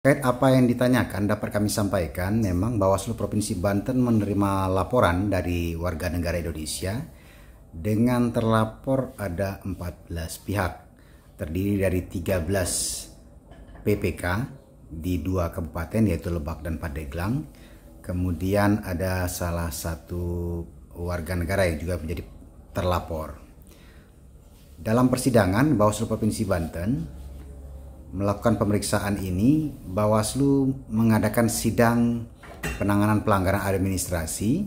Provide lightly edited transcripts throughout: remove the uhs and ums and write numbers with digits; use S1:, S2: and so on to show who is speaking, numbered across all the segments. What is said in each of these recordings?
S1: Terkait apa yang ditanyakan dapat kami sampaikan, memang Bawaslu Provinsi Banten menerima laporan dari warga negara Indonesia dengan terlapor ada 14 pihak, terdiri dari 13 PPK di 2 kabupaten yaitu Lebak dan Pandeglang. Kemudian ada salah satu warga negara yang juga menjadi terlapor. Dalam persidangan, Bawaslu Provinsi Banten melakukan pemeriksaan ini, Bawaslu mengadakan sidang penanganan pelanggaran administrasi.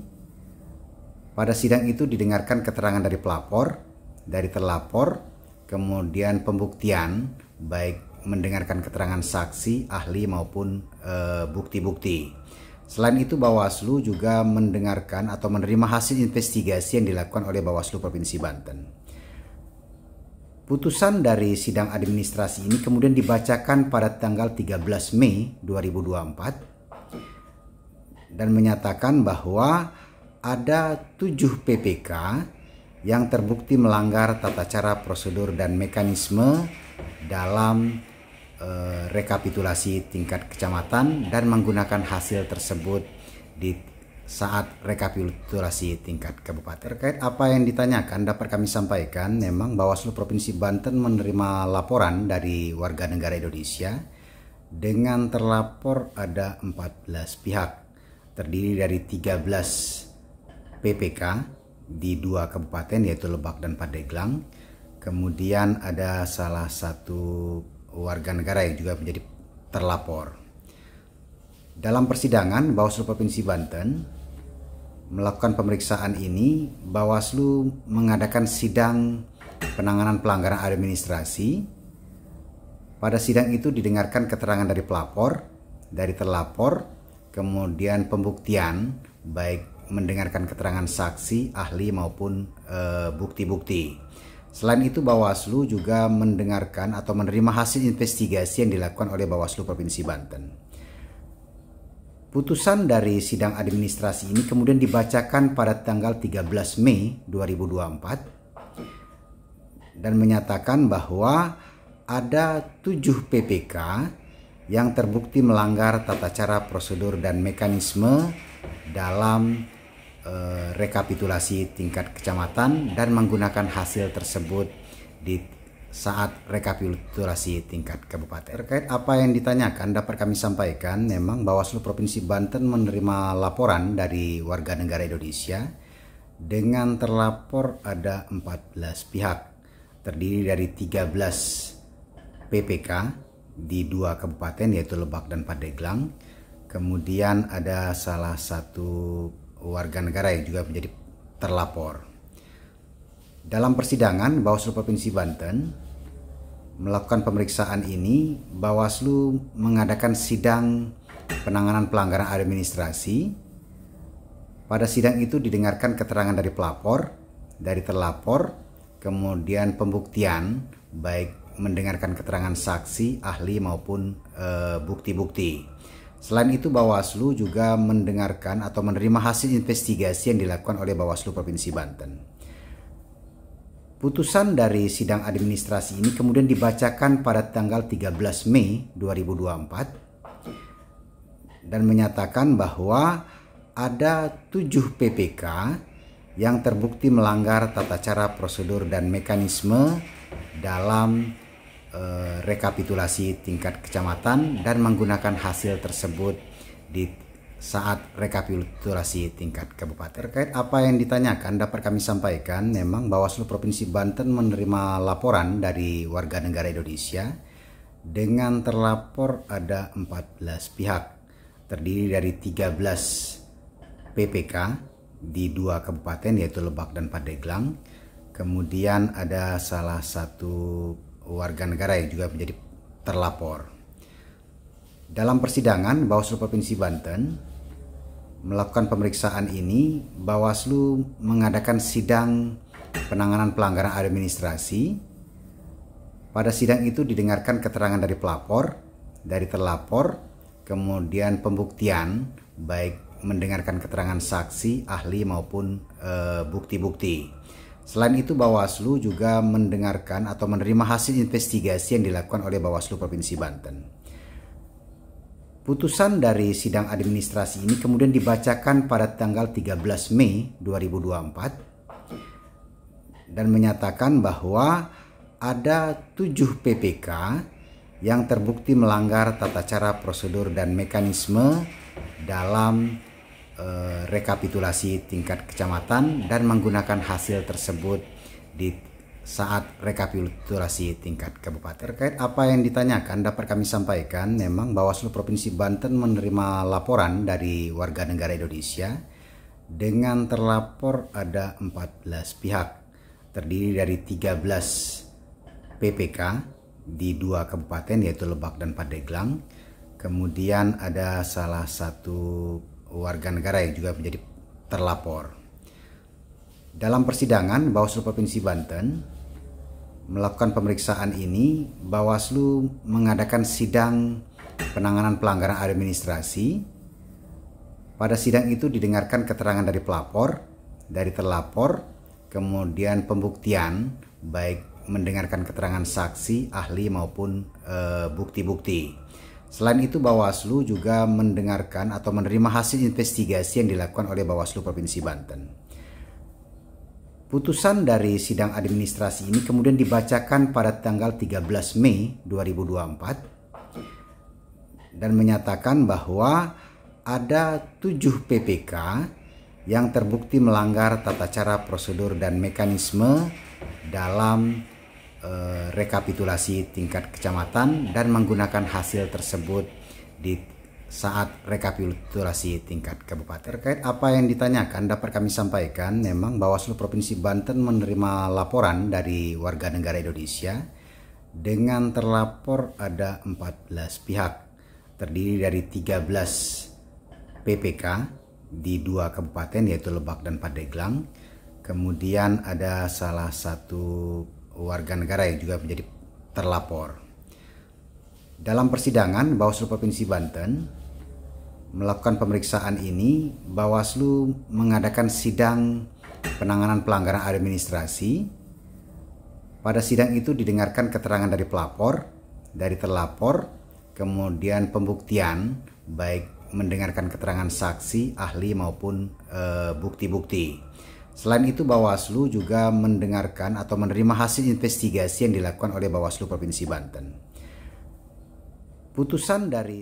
S1: Pada sidang itu didengarkan keterangan dari pelapor, dari terlapor, kemudian pembuktian, baik mendengarkan keterangan saksi, ahli maupun bukti-bukti. Selain itu, Bawaslu juga mendengarkan atau menerima hasil investigasi yang dilakukan oleh Bawaslu Provinsi Banten. Putusan dari sidang administrasi ini kemudian dibacakan pada tanggal 13 Mei 2024 dan menyatakan bahwa ada 7 PPK yang terbukti melanggar tata cara, prosedur, dan mekanisme dalam rekapitulasi tingkat kecamatan dan menggunakan hasil tersebut di saat rekapitulasi tingkat kabupaten. Terkait apa yang ditanyakan dapat kami sampaikan, memang Bawaslu Provinsi Banten menerima laporan dari warga negara Indonesia dengan terlapor ada 14 pihak, terdiri dari 13 PPK di 2 kabupaten yaitu Lebak dan Pandeglang. Kemudian ada salah satu warga negara yang juga menjadi terlapor. Dalam persidangan, Bawaslu Provinsi Banten melakukan pemeriksaan ini, Bawaslu mengadakan sidang penanganan pelanggaran administrasi. Pada sidang itu didengarkan keterangan dari pelapor, dari terlapor, kemudian pembuktian, baik mendengarkan keterangan saksi, ahli maupun bukti-bukti. Selain itu, Bawaslu juga mendengarkan atau menerima hasil investigasi yang dilakukan oleh Bawaslu Provinsi Banten. Putusan dari sidang administrasi ini kemudian dibacakan pada tanggal 13 Mei 2024 dan menyatakan bahwa ada 7 PPK yang terbukti melanggar tata cara, prosedur, dan mekanisme dalam rekapitulasi tingkat kecamatan dan menggunakan hasil tersebut di saat rekapitulasi tingkat kabupaten. Terkait apa yang ditanyakan dapat kami sampaikan, memang Bawaslu Provinsi Banten menerima laporan dari warga negara Indonesia dengan terlapor ada 14 pihak, terdiri dari 13 PPK di 2 kabupaten yaitu Lebak dan Pandeglang. Kemudian ada salah satu warga negara yang juga menjadi terlapor. Dalam persidangan, Bawaslu Provinsi Banten melakukan pemeriksaan ini, Bawaslu mengadakan sidang penanganan pelanggaran administrasi. Pada sidang itu didengarkan keterangan dari pelapor, dari terlapor, kemudian pembuktian, baik mendengarkan keterangan saksi, ahli maupun bukti-bukti. Selain itu, Bawaslu juga mendengarkan atau menerima hasil investigasi yang dilakukan oleh Bawaslu Provinsi Banten. Putusan dari sidang administrasi ini kemudian dibacakan pada tanggal 13 Mei 2024 dan menyatakan bahwa ada 7 PPK yang terbukti melanggar tata cara, prosedur, dan mekanisme dalam rekapitulasi tingkat kecamatan dan menggunakan hasil tersebut di saat rekapitulasi tingkat kabupaten. Terkait apa yang ditanyakan dapat kami sampaikan, memang Bawaslu Provinsi Banten menerima laporan dari warga negara Indonesia dengan terlapor ada 14 pihak, terdiri dari 13 PPK di 2 kabupaten yaitu Lebak dan Pandeglang. Kemudian ada salah satu warga negara yang juga menjadi terlapor. Dalam persidangan, Bawaslu Provinsi Banten melakukan pemeriksaan ini, Bawaslu mengadakan sidang penanganan pelanggaran administrasi. Pada sidang itu didengarkan keterangan dari pelapor, dari terlapor, kemudian pembuktian, baik mendengarkan keterangan saksi, ahli maupun bukti-bukti. Selain itu, Bawaslu juga mendengarkan atau menerima hasil investigasi yang dilakukan oleh Bawaslu Provinsi Banten. Putusan dari sidang administrasi ini kemudian dibacakan pada tanggal 13 Mei 2024 dan menyatakan bahwa ada 7 PPK yang terbukti melanggar tata cara, prosedur, dan mekanisme dalam rekapitulasi tingkat kecamatan dan menggunakan hasil tersebut di saat rekapitulasi tingkat kabupaten. Terkait apa yang ditanyakan dapat kami sampaikan, memang Bawaslu Provinsi Banten menerima laporan dari warga negara Indonesia dengan terlapor ada 14 pihak, terdiri dari 13 PPK di 2 kabupaten yaitu Lebak dan Pandeglang. Kemudian ada salah satu warga negara yang juga menjadi terlapor. Dalam persidangan, Bawaslu Provinsi Banten melakukan pemeriksaan ini. Bawaslu mengadakan sidang penanganan pelanggaran administrasi. Pada sidang itu didengarkan keterangan dari pelapor, dari terlapor, kemudian pembuktian, baik mendengarkan keterangan saksi, ahli maupun bukti-bukti. Selain itu, Bawaslu juga mendengarkan atau menerima hasil investigasi yang dilakukan oleh Bawaslu Provinsi Banten. Putusan dari sidang administrasi ini kemudian dibacakan pada tanggal 13 Mei 2024 dan menyatakan bahwa ada 7 PPK yang terbukti melanggar tata cara, prosedur, dan mekanisme dalam rekapitulasi tingkat kecamatan dan menggunakan hasil tersebut di saat rekapitulasi tingkat kabupaten. Terkait apa yang ditanyakan dapat kami sampaikan, memang Bawaslu Provinsi Banten menerima laporan dari warga negara Indonesia dengan terlapor ada 14 pihak, terdiri dari 13 PPK di 2 kabupaten yaitu Lebak dan Pandeglang. Kemudian ada salah satu warga negara yang juga menjadi terlapor. Dalam persidangan, Bawaslu Provinsi Banten melakukan pemeriksaan ini. Bawaslu mengadakan sidang penanganan pelanggaran administrasi. Pada sidang itu didengarkan keterangan dari pelapor, dari terlapor, kemudian pembuktian, baik mendengarkan keterangan saksi, ahli maupun bukti-bukti. Selain itu, Bawaslu juga mendengarkan atau menerima hasil investigasi yang dilakukan oleh Bawaslu Provinsi Banten. Putusan dari